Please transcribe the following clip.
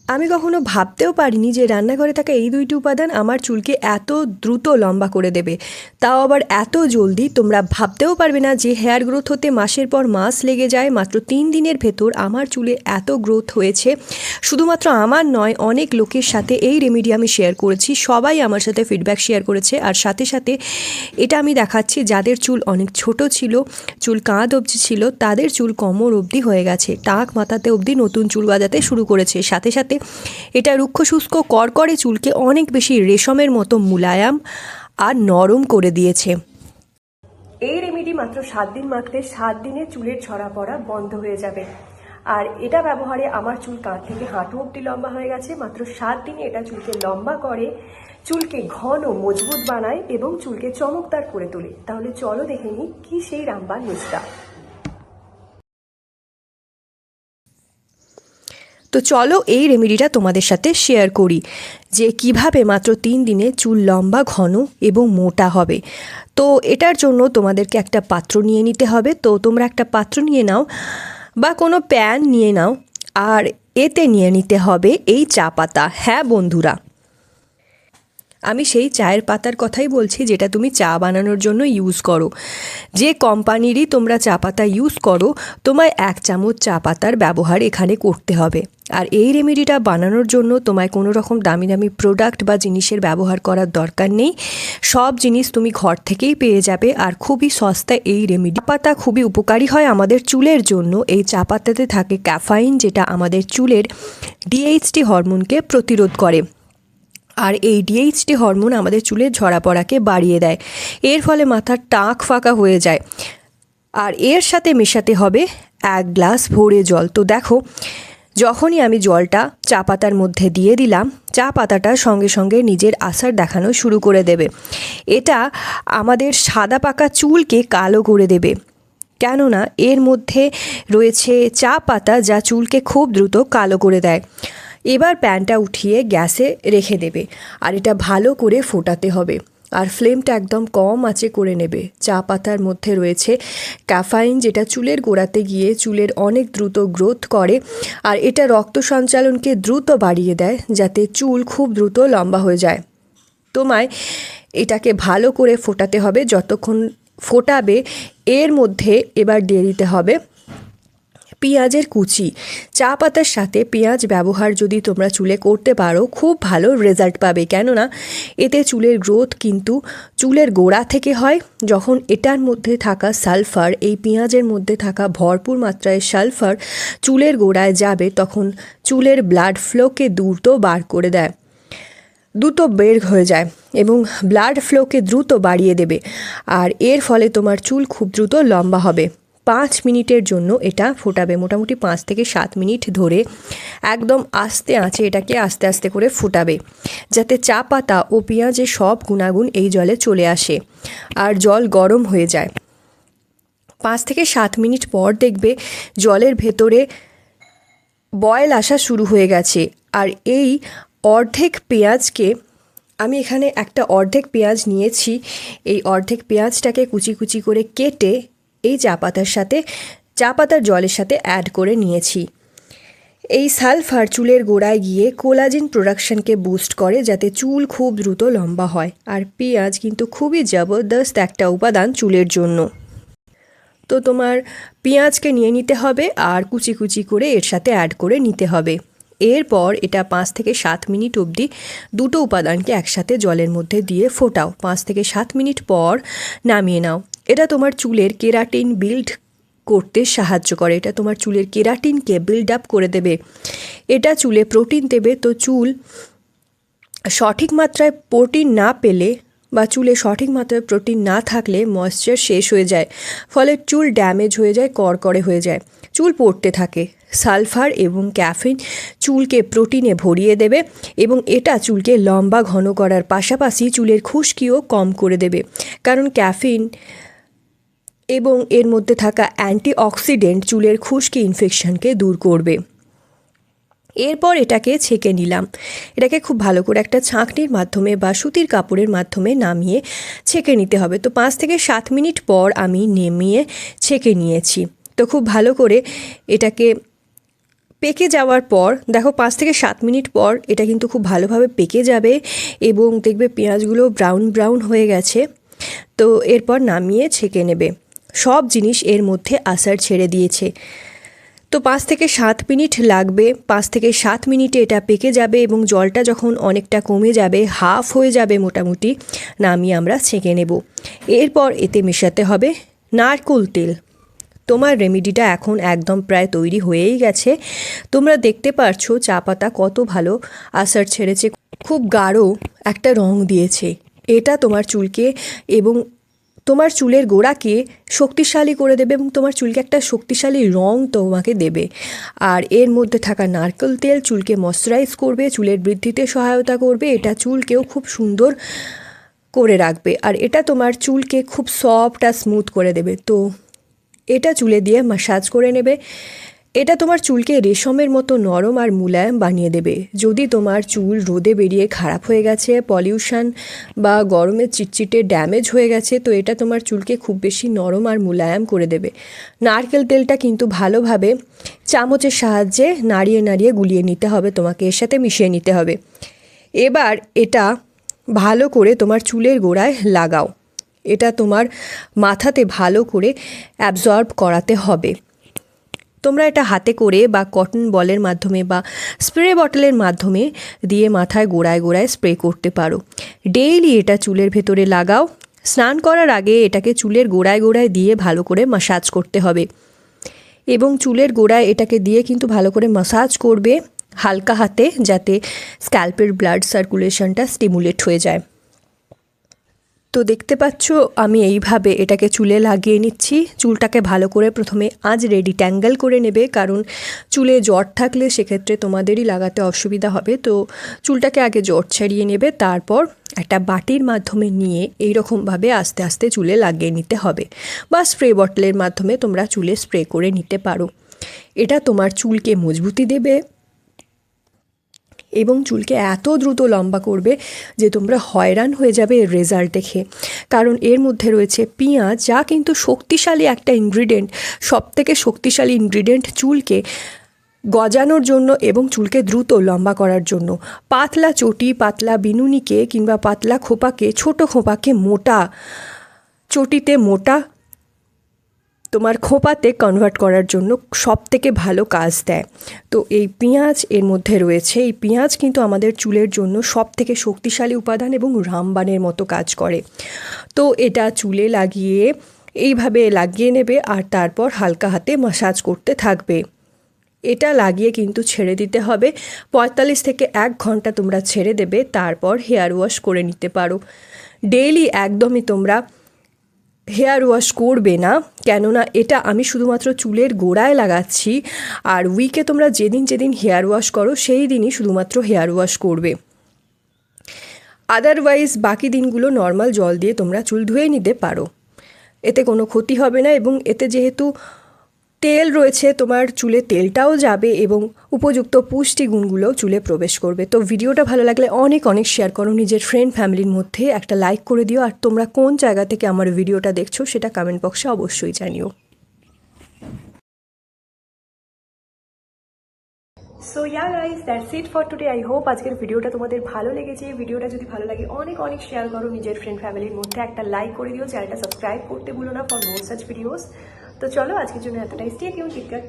আমি কখনো ভাবতেও পারিনি যে রান্নাঘরে থাকা এই দুইটি উপাদান আমার চুলকে এত দ্রুত লম্বা করে দেবে, তাও আবার এত জলদি। তোমরা ভাবতেও পারবে না যে হেয়ার গ্রোথ হতে মাসের পর মাস লেগে যায়, মাত্র 3 দিনের ভেতর আমার চুলে এত গ্রোথ হয়েছে। শুধুমাত্র আমার নয়, অনেক লোকের সাথে এই রেমেডি আমি শেয়ার করেছি, সবাই আমার সাথে ফিডব্যাক শেয়ার করেছে। আর সাথে সাথে এটা আমি দেখাচ্ছি যাদের চুল অনেক ছোট ছিল, চুল কাঁধ অবধি ছিল, তাদের চুল কোমর অবধি হয়ে গেছে, টাক মাথাতে অবধি নতুন চুল গজাতে শুরু করেছে। সাথে সাথে এটা রুক্ষ শুষ্ক কড়কড়ে চুলকে অনেক বেশি রেশমের মতো মুলায়াম আর নরম করে দিয়েছে। এই রেমেডি মাত্র 7 দিন মাখলে 7 দিনে চুলের ঝরা পড়া বন্ধ হয়ে যাবে। আর এটা ব্যবহারে আমার চুল কাঁধ থেকে হাঁটু অবধি লম্বা হয়ে গেছে। মাত্র 7 দিনে এটা চুলকে লম্বা করে, চুলকে ঘন মজবুত বানায় এবং চুলকে চমকদার করে তোলে। তাহলে চলো দেখে নিই কি সেই রামবান নুস্খা। তো চলো এই রেমেডিটা তোমাদের সাথে শেয়ার করি যে কিভাবে মাত্র 3 দিনে চুল লম্বা, ঘন এবং মোটা হবে। তো এটার জন্য তোমাদেরকে একটা পাত্র নিয়ে নিতে হবে। তো তোমরা একটা পাত্র নিয়ে নাও বা কোনো প্যান নিয়ে নাও, আর এতে নিয়ে নিতে হবে এই চা পাতা। হ্যাঁ বন্ধুরা, আমি সেই চায়ের পাতার কথাই বলছি যেটা তুমি চা বানানোর জন্য ইউজ করো। যে কোম্পানিরই তোমরা চা পাতা ইউজ করো, তোমায় 1 চামচ চা পাতার ব্যবহার এখানে করতে হবে। আর এই রেমেডিটা বানানোর জন্য তোমায় কোনো রকম দামি দামি প্রোডাক্ট বা জিনিসের ব্যবহার করার দরকার নেই। সব জিনিস তুমি ঘর থেকেই পেয়ে যাবে, আর খুবই সস্তায় এই রেমেডি। চা পাতা খুবই উপকারী হয় আমাদের চুলের জন্য। এই চা পাতাতে থাকে ক্যাফাইন, যেটা আমাদের চুলের ডিএইচটি হরমোনকে প্রতিরোধ করে। আর এই ডিএইচটি হরমোন আমাদের চুলের ঝরা পড়াকে বাড়িয়ে দেয়, এর ফলে মাথার টাক ফাঁকা হয়ে যায়। আর এর সাথে মেশাতে হবে 1 গ্লাস ভরে জল। তো দেখো, যখনই আমি জলটা চা পাতার মধ্যে দিয়ে দিলাম, চা পাতাটা সঙ্গে সঙ্গে নিজের আসার দেখানো শুরু করে দেবে। এটা আমাদের সাদা পাকা চুলকে কালো করে দেবে, কেননা এর মধ্যে রয়েছে চা পাতা, যা চুলকে খুব দ্রুত কালো করে দেয়। এবার প্যানটা উঠিয়ে গ্যাসে রেখে দেবে, আর এটা ভালো করে ফোটাতে হবে। আর ফ্লেমটা একদম কম আঁচে করে নেবে। চা পাতার মধ্যে রয়েছে ক্যাফাইন, যেটা চুলের গোড়াতে গিয়ে চুলের অনেক দ্রুত গ্রোথ করে, আর এটা রক্ত সঞ্চালনকে দ্রুত বাড়িয়ে দেয়, যাতে চুল খুব দ্রুত লম্বা হয়ে যায়। তোমায় এটাকে ভালো করে ফোটাতে হবে। যতক্ষণ ফোটাবে, এর মধ্যে এবার দিয়ে দিতে হবে পেঁয়াজের কুচি। চা পাতার সাথে পেঁয়াজ ব্যবহার যদি তোমরা চুলে করতে পারো, খুব ভালো রেজাল্ট পাবে, কেননা এতে চুলের গ্রোথ কিন্তু চুলের গোড়া থেকে হয়। যখন এটার মধ্যে থাকা সালফার, এই পেঁয়াজের মধ্যে থাকা ভরপুর মাত্রায় সালফার চুলের গোড়ায় যাবে, তখন চুলের ব্লাড ফ্লোকে দ্রুত বার করে দেয়, দ্রুত বের হয়ে যায় এবং ব্লাড ফ্লোকে দ্রুত বাড়িয়ে দেবে। আর এর ফলে তোমার চুল খুব দ্রুত লম্বা হবে। 5 মিনিটের জন্য এটা ফোটাবে, মোটামুটি 5 থেকে 7 মিনিট ধরে একদম আস্তে আঁচে এটাকে আস্তে আস্তে করে ফোটাবে, যাতে চা পাতা ও পেঁয়াজের সব গুণাগুণ এই জলে চলে আসে আর জল গরম হয়ে যায়। 5 থেকে 7 মিনিট পর দেখবে জলের ভেতরে বয়েল আসা শুরু হয়ে গেছে। আর এই অর্ধেক পেঁয়াজকে, আমি এখানে একটা অর্ধেক পেঁয়াজ নিয়েছি, এই অর্ধেক পেঁয়াজটাকে কুচি কুচি করে কেটে এই চা পাতার জলের সাথে অ্যাড করে নিয়েছি। এই সালফার চুলের গোড়ায় গিয়ে কোলাজেন প্রোডাকশনকে বুস্ট করে, যাতে চুল খুব দ্রুত লম্বা হয়। আর পেঁয়াজ কিন্তু খুবই জবরদস্ত একটা উপাদান চুলের জন্য। তো তোমার পেঁয়াজকে নিয়ে নিতে হবে আর কুচি কুচি করে এর সাথে অ্যাড করে নিতে হবে। এরপর এটা 5 থেকে 7 মিনিট অবধি দুটো উপাদানকে একসাথে জলের মধ্যে দিয়ে ফোটাও। 5 থেকে 7 মিনিট পর নামিয়ে নাও। এটা তোমার চুলের কেরাটিন বিল্ড করতে সাহায্য করে, এটা তোমার চুলের কেরাটিনকে বিল্ড আপ করে দেবে, এটা চুলে প্রোটিন দেবে। তো চুল সঠিক মাত্রায় প্রোটিন না পেলে বা চুলে সঠিক মাত্রায় প্রোটিন না থাকলে ময়েশ্চার শেষ হয়ে যায়, ফলে চুল ড্যামেজ হয়ে যায়, কড়কড়ে হয়ে যায়, চুল পড়তে থাকে। সালফার এবং ক্যাফিন চুলকে প্রোটিনে ভরিয়ে দেবে এবং এটা চুলকে লম্বা ঘন করার পাশাপাশি চুলের খুশকিও কম করে দেবে, কারণ ক্যাফিন এবং এর মধ্যে থাকা অ্যান্টিঅক্সিডেন্ট চুলের খুশকি ইনফেকশনকে দূর করবে। এরপর এটাকে ছেঁকে নিলাম। এটাকে খুব ভালো করে একটা ছাঁকনির মাধ্যমে বা সুতির কাপড়ের মাধ্যমে নামিয়ে ছেঁকে নিতে হবে। তো 5 থেকে 7 মিনিট পর আমি নেমিয়ে ছেঁকে নিয়েছি। তো খুব ভালো করে এটাকে পেকে যাওয়ার পর দেখো 5 থেকে 7 মিনিট পর এটা কিন্তু খুব ভালোভাবে পেকে যাবে এবং দেখবে পেঁয়াজগুলো ব্রাউন ব্রাউন হয়ে গেছে। তো এরপর নামিয়ে ছেঁকে নেবে। সব জিনিস এর মধ্যে আসার ছেড়ে দিয়েছে। তো 5 থেকে 7 মিনিট লাগবে। 5 থেকে 7 মিনিটে এটা পেকে যাবে এবং জলটা যখন অনেকটা কমে যাবে, হাফ হয়ে যাবে মোটামুটি, নামিয়ে আমরা ছেঁকে নেব। এরপর এতে মেশাতে হবে নারকেল তেল। তোমার রেমেডিটা এখন একদম প্রায় তৈরি হয়েই গেছে। তোমরা দেখতে পারছো চা পাতা কত ভালো আসার ছেড়েছে, খুব গাঢ় একটা রং দিয়েছে। এটা তোমার চুলকে এবং তোমার চুলের গোড়াকে শক্তিশালী করে দেবে এবং তোমার চুলকে একটা শক্তিশালী রং তোমাকে দেবে। আর এর মধ্যে থাকা নারকেল তেল চুলকে ময়শ্চারাইজ করবে, চুলের বৃদ্ধিতে সহায়তা করবে। এটা চুলকেও খুব সুন্দর করে রাখবে আর এটা তোমার চুলকে খুব সফট আর স্মুথ করে দেবে। তো এটা চুলে দিয়ে ম্যাসাজ করে নেবে। এটা তোমার চুলকে রেশমের মতো নরম আর মুলায়ম বানিয়ে দেবে। যদি তোমার চুল রোদে বেরিয়ে খারাপ হয়ে গেছে, পলিউশন বা গরমের চিটচিটে ড্যামেজ হয়ে গেছে, তো এটা তোমার চুলকে খুব বেশি নরম আর মুলায়ম করে দেবে। নারকেল তেলটা কিন্তু ভালোভাবে চামচের সাহায্যে নাড়িয়ে নাড়িয়ে গুলিয়ে নিতে হবে, তোমাকে এর সাথে মিশিয়ে নিতে হবে। এবার এটা ভালো করে তোমার চুলের গোড়ায় লাগাও। এটা তোমার মাথাতে ভালো করে অ্যাবজর্ব করাতে হবে। তোমরা এটা হাতে করে বা কটন বলের মাধ্যমে বা স্প্রে বটলের মাধ্যমে দিয়ে মাথায় গোড়ায় গোড়ায় স্প্রে করতে পারো। ডেইলি এটা চুলের ভেতরে লাগাও। স্নান করার আগে এটাকে চুলের গোড়ায় গোড়ায় দিয়ে ভালো করে ম্যাসাজ করতে হবে এবং চুলের গোড়ায় এটাকে দিয়ে কিন্তু ভালো করে ম্যাসাজ করবে হালকা হাতে, যাতে স্ক্যাল্পের ব্লাড সার্কুলেশনটা স্টিমুলেট হয়ে যায়। তো দেখতে পাচ্ছ আমি এইভাবে এটাকে চুলে লাগিয়ে নিচ্ছি। চুলটাকে ভালো করে প্রথমে রেডি ট্যাঙ্গেল করে নেবে, কারণ চুলে জট থাকলে সেক্ষেত্রে তোমাদেরই লাগাতে অসুবিধা হবে। তো চুলটাকে আগে জট ছাড়িয়ে নেবে, তারপর একটা বাটির মাধ্যমে নিয়ে এইরকমভাবে আস্তে আস্তে চুলে লাগিয়ে নিতে হবে, বা স্প্রে বটলের মাধ্যমে তোমরা চুলে স্প্রে করে নিতে পারো। এটা তোমার চুলকে মজবুতি দেবে এবং চুলকে এত দ্রুত লম্বা করবে যে তোমরা হয়রান হয়ে যাবে এর রেজাল্ট দেখে। কারণ এর মধ্যে রয়েছে পেঁয়াজ, যা কিন্তু শক্তিশালী একটা ইনগ্রিডিয়েন্ট, সবথেকে শক্তিশালী ইনগ্রিডিয়েন্ট চুলকে গজানোর জন্য এবং চুলকে দ্রুত লম্বা করার জন্য। পাতলা চটি, পাতলা বিনুনিকে কিংবা পাতলা খোপাকে, ছোট খোপাকে মোটা চটিতে, মোটা তোমার খোপাতে কনভার্ট করার জন্য সবথেকে ভালো কাজ দেয়। তো এই পেঁয়াজ এর মধ্যে রয়েছে। এই পেঁয়াজ কিন্তু আমাদের চুলের জন্য সবথেকে শক্তিশালী উপাদান এবং রামবাণের মতো কাজ করে। তো এটা চুলে লাগিয়ে এইভাবে লাগিয়ে নেবে আর তারপর হালকা হাতে ম্যাসাজ করতে থাকবে। এটা লাগিয়ে কিন্তু ছেড়ে দিতে হবে। 45 থেকে 1 ঘন্টা তোমরা ছেড়ে দেবে, তারপর হেয়ার ওয়াশ করে নিতে পারো। ডেইলি একদমই তোমরা হেয়ার ওয়াশ করবে না, কেননা এটা আমি শুধুমাত্র চুলের গোড়ায় লাগাচ্ছি। আর উইকে তোমরা যেদিন যেদিন হেয়ার ওয়াশ করো সেই দিনই শুধুমাত্র হেয়ার ওয়াশ করবে। আদারওয়াইজ বাকি দিনগুলো নর্মাল জল দিয়ে তোমরা চুল ধুয়ে নিতে পারো, এতে কোনো ক্ষতি হবে না। এবং এতে যেহেতু তেল রয়েছে, তোমার চুলে তেলটাও যাবে এবং উপযুক্ত পুষ্টিগুণগুলোও চুলে প্রবেশ করবে। তো ভিডিওটা ভালো লাগলে অনেক অনেক শেয়ার করো নিজের ফ্রেন্ড ফ্যামিলির মধ্যে, একটা লাইক করে দিও। আর তোমরা কোন জায়গা থেকে আমার ভিডিওটা দেখছো সেটা কমেন্ট বক্সে অবশ্যই জানিও। So guys, that's it for today. I hope আজকের ভিডিওটা তোমাদের ভালো লেগেছে। ভিডিওটা যদি ভালো লাগে অনেক অনেক শেয়ার করো নিজের ফ্রেন্ড ফ্যামিলির মধ্যে, একটা লাইক করে দিও, চ্যানেলটা সাবস্ক্রাইব করতে ভুলো না ফর মোর সাচ ভিডিওস। তো চলো আজকের জন্য এতটাই। Stay tune, take care.